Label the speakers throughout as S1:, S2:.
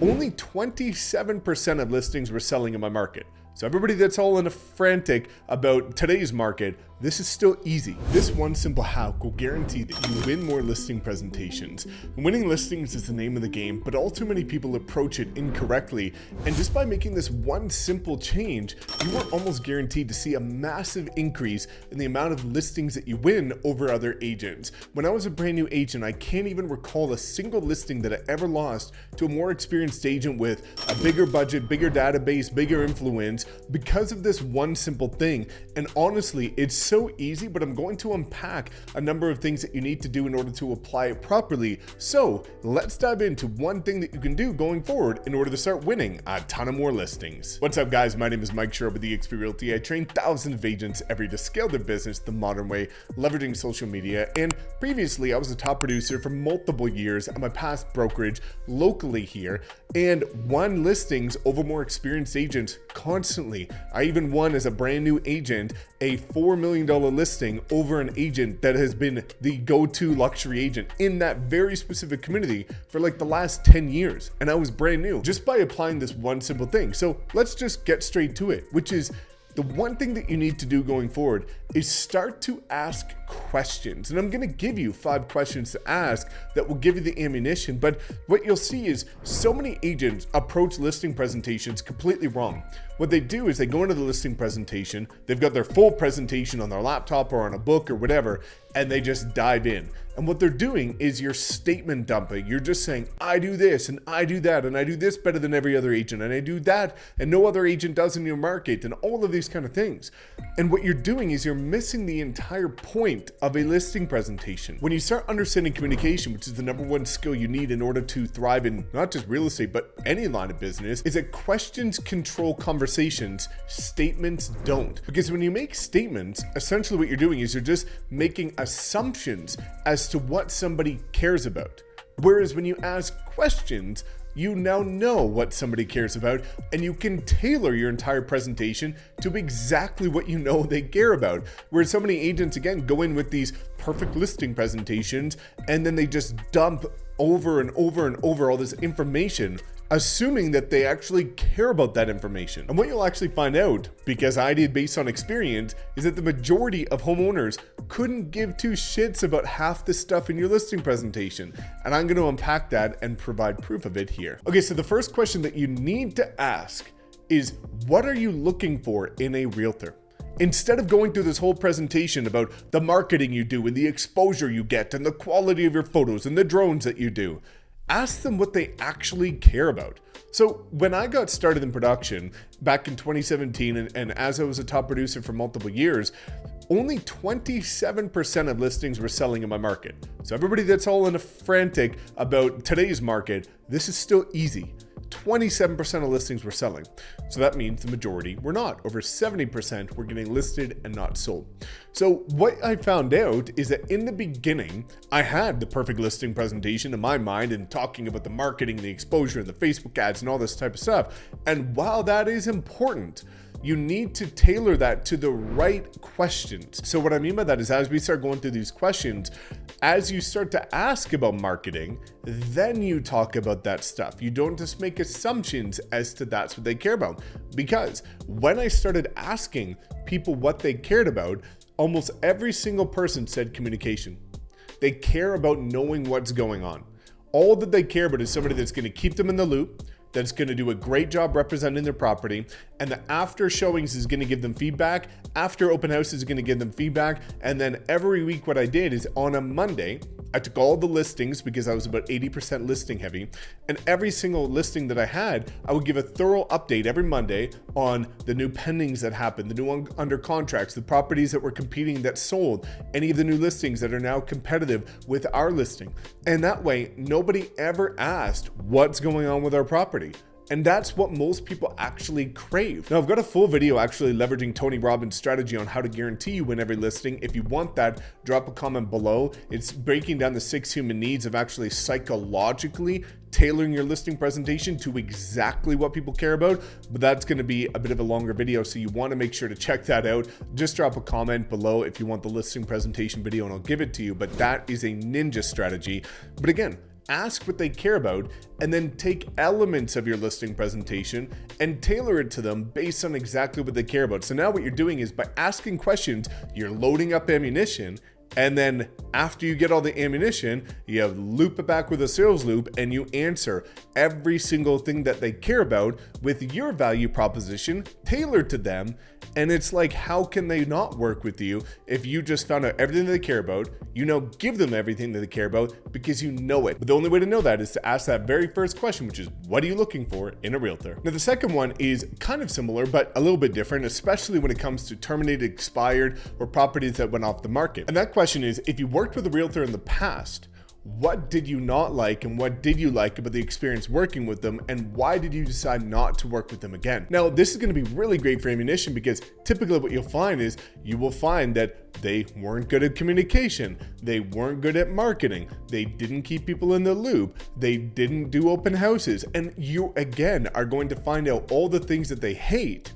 S1: Only 27% of listings were selling in my market. So everybody that's all in a frantic about today's market, this is still easy. This one simple hack will guarantee that you win more listing presentations. Winning listings is the name of the game, but all too many people approach it incorrectly. And just by making this one simple change, you are almost guaranteed to see a massive increase in the amount of listings that you win over other agents. When I was a brand new agent, I can't even recall a single listing that I ever lost to a more experienced agent with a bigger budget, bigger database, bigger influence, because of this one simple thing. And honestly, it's so easy, but I'm going to unpack a number of things that you need to do in order to apply it properly. So let's dive into one thing that you can do going forward in order to start winning a ton of more listings. What's up, guys? My name is Mike Sherrard with eXp Realty. I train thousands of agents every day to scale their business the modern way, leveraging social media. And previously, I was a top producer for multiple years at my past brokerage locally here, and won listings over more experienced agents constantly. I even won as a brand new agent a $4 million listing over an agent that has been the go-to luxury agent in that very specific community for like the last 10 years. And I was brand new just by applying this one simple thing. So let's just get straight to it, which is the one thing that you need to do going forward is start to ask questions. And I'm going to give you 5 questions to ask that will give you the ammunition. But what you'll see is so many agents approach listing presentations completely wrong. What they do is they go into the listing presentation, they've got their full presentation on their laptop or on a book or whatever, and they just dive in. And what they're doing is you're statement dumping. You're just saying, I do this and I do that and I do this better than every other agent and I do that and no other agent does in your market and all of these kind of things. And what you're doing is you're missing the entire point of a listing presentation. When you start understanding communication, which is the number one skill you need in order to thrive in not just real estate, but any line of business, is that questions control conversations, statements don't. Because when you make statements, essentially what you're doing is you're just making assumptions as to what somebody cares about. Whereas when you ask questions, you now know what somebody cares about and you can tailor your entire presentation to exactly what you know they care about. Whereas so many agents, again, go in with these perfect listing presentations and then they just dump over and over and over all this information, assuming that they actually care about that information. And what you'll actually find out, because I did based on experience, is that the majority of homeowners couldn't give 2 shits about half the stuff in your listing presentation. And I'm going to unpack that and provide proof of it here. Okay, so the first question that you need to ask is, what are you looking for in a realtor? Instead of going through this whole presentation about the marketing you do and the exposure you get and the quality of your photos and the drones that you do, ask them what they actually care about. So when I got started in production back in 2017, and as I was a top producer for multiple years, only 27% of listings were selling in my market. So everybody that's all in a frantic about today's market, this is still easy. 27% of listings were selling. So that means the majority were not. Over 70% were getting listed and not sold. So what I found out is that in the beginning, I had the perfect listing presentation in my mind and talking about the marketing, the exposure, and the Facebook ads and all this type of stuff. And while that is important, you need to tailor that to the right questions. So what I mean by that is as we start going through these questions, as you start to ask about marketing, then you talk about that stuff. You don't just make assumptions as to that's what they care about. Because when I started asking people what they cared about, almost every single person said communication. They care about knowing what's going on. All that they care about is somebody that's going to keep them in the loop, that's going to do a great job representing their property, and the after showings is going to give them feedback, after open houses is going to give them feedback, and then every week what I did is on a Monday, I took all the listings because I was about 80% listing heavy, and every single listing that I had, I would give a thorough update every Monday on the new pendings that happened, the new under contracts, the properties that were competing that sold, any of the new listings that are now competitive with our listing. And that way, nobody ever asked what's going on with our property. And that's what most people actually crave. Now, I've got a full video actually leveraging Tony Robbins' strategy on how to guarantee you win every listing. If you want that, drop a comment below. It's breaking down the 6 human needs of actually psychologically tailoring your listing presentation to exactly what people care about, but that's going to be a bit of a longer video, so you want to make sure to check that out. Just drop a comment below if you want the listing presentation video and I'll give it to you, but that is a ninja strategy. But again, ask what they care about, and then take elements of your listing presentation and tailor it to them based on exactly what they care about. So now what you're doing is by asking questions, you're loading up ammunition. And then after you get all the ammunition, you loop it back with a sales loop and you answer every single thing that they care about with your value proposition tailored to them. And it's like, how can they not work with you if you just found out everything that they care about? You know, give them everything that they care about because you know it. But the only way to know that is to ask that very first question, which is, what are you looking for in a realtor? Now, the second one is kind of similar, but a little bit different, especially when it comes to terminated, expired, or properties that went off the market. And that question is, if you worked with a realtor in the past, what did you not like and what did you like about the experience working with them, and why did you decide not to work with them again? Now, this is going to be really great for ammunition because typically what you'll find is you will find that they weren't good at communication, they weren't good at marketing, they didn't keep people in the loop, they didn't do open houses, and you again are going to find out all the things that they hate.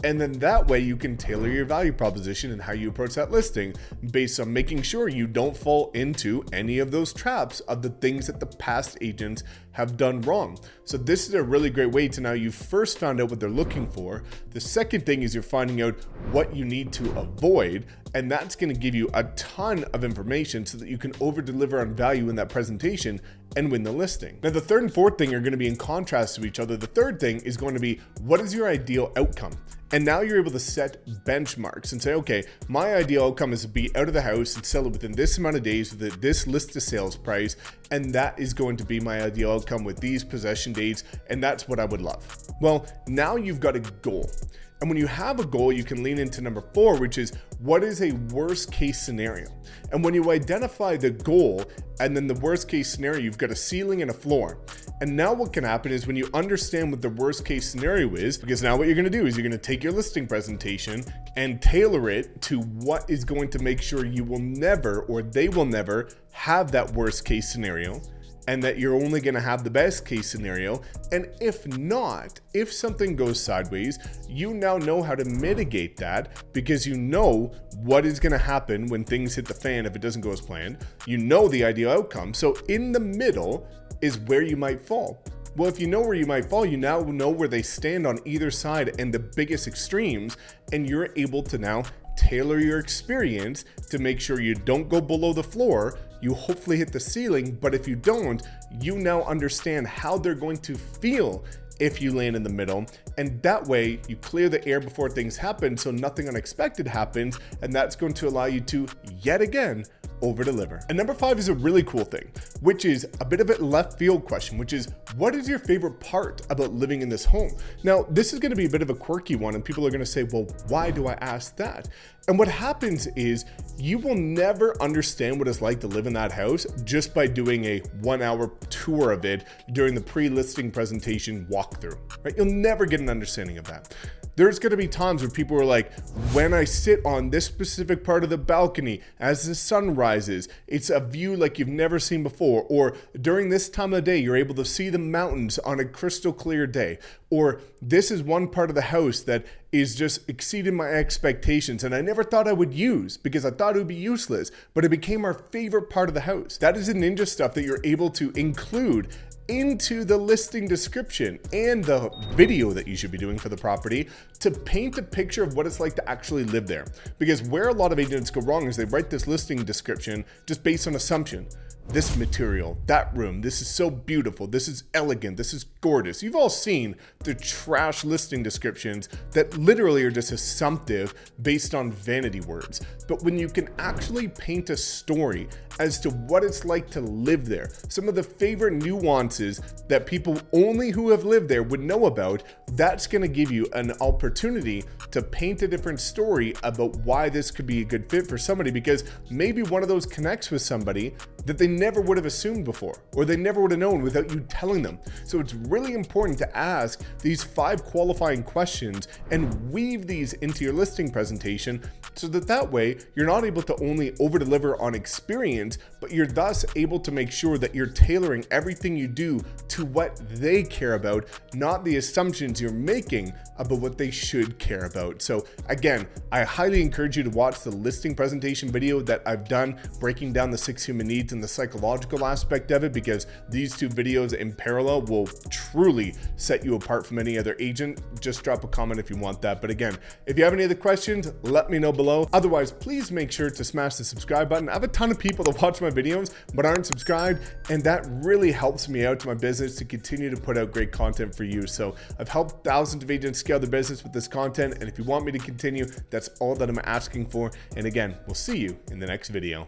S1: And then that way you can tailor your value proposition and how you approach that listing based on making sure you don't fall into any of those traps of the things that the past agents have done wrong. So this is a really great way to, now you first found out what they're looking for. The second thing is you're finding out what you need to avoid, and that's going to give you a ton of information so that you can over deliver on value in that presentation and win the listing. Now, the third and fourth thing are going to be in contrast to each other. The third thing is going to be, what is your ideal outcome? And now you're able to set benchmarks and say, okay, my ideal outcome is to be out of the house and sell it within this amount of days with this list to sales price. And that is going to be my ideal outcome with these possession dates. And that's what I would love. Well, now you've got a goal. And when you have a goal, you can lean into number 4, which is, what is a worst case scenario? And when you identify the goal and then the worst case scenario, you've got a ceiling and a floor. And now what can happen is when you understand what the worst case scenario is, because now what you're going to do is you're going to take your listing presentation and tailor it to what is going to make sure you will never, or they will never, have that worst case scenario, and that you're only going to have the best case scenario. And if not, if something goes sideways, you now know how to mitigate that because you know what is going to happen when things hit the fan if it doesn't go as planned. You know the ideal outcome. So in the middle is where you might fall. Well, if you know where you might fall, you now know where they stand on either side and the biggest extremes, and you're able to now tailor your experience to make sure you don't go below the floor. You hopefully hit the ceiling, but if you don't, you now understand how they're going to feel if you land in the middle. And that way you clear the air before things happen so nothing unexpected happens, and that's going to allow you to yet again over deliver. And number 5 is a really cool thing, which is a bit of a left field question, which is, what is your favorite part about living in this home? Now, this is going to be a bit of a quirky one, and people are going to say, well, why do I ask that? And what happens is you will never understand what it's like to live in that house just by doing a 1-hour tour of it during the pre-listing presentation walkthrough, right? You'll never get an understanding of that. There's going to be times where people are like, when I sit on this specific part of the balcony as the sun rises, it's a view like you've never seen before. Or during this time of the day, you're able to see the mountains on a crystal clear day. Or this is one part of the house that is just exceeding my expectations and I never thought I would use because I thought it would be useless, but it became our favorite part of the house. That is the ninja stuff that you're able to include into the listing description and the video that you should be doing for the property to paint a picture of what it's like to actually live there. Because where a lot of agents go wrong is they write this listing description just based on assumption. This material, that room, this is so beautiful, this is elegant, this is gorgeous. You've all seen the trash listing descriptions that literally are just assumptive based on vanity words. But when you can actually paint a story as to what it's like to live there, some of the favorite nuances that people only who have lived there would know about, that's going to give you an opportunity to paint a different story about why this could be a good fit for somebody, because maybe one of those connects with somebody that they never would have assumed before, or they never would have known without you telling them. So it's really important to ask these 5 qualifying questions and weave these into your listing presentation so that way you're not able to only over deliver on experience, but you're thus able to make sure that you're tailoring everything you do to what they care about, not the assumptions you're making about what they should care about. So again, I highly encourage you to watch the listing presentation video that I've done breaking down the 6 human needs and the psychological aspect of it, because these two videos in parallel will truly set you apart from any other agent. Just drop a comment if you want that. But again, if you have any other questions, let me know below. Otherwise, please make sure to smash the subscribe button. I have a ton of people that watch my videos but aren't subscribed, and that really helps me out to my business to continue to put out great content for you. So I've helped thousands of agents scale their business with this content, and if you want me to continue, that's all that I'm asking for. And again, we'll see you in the next video.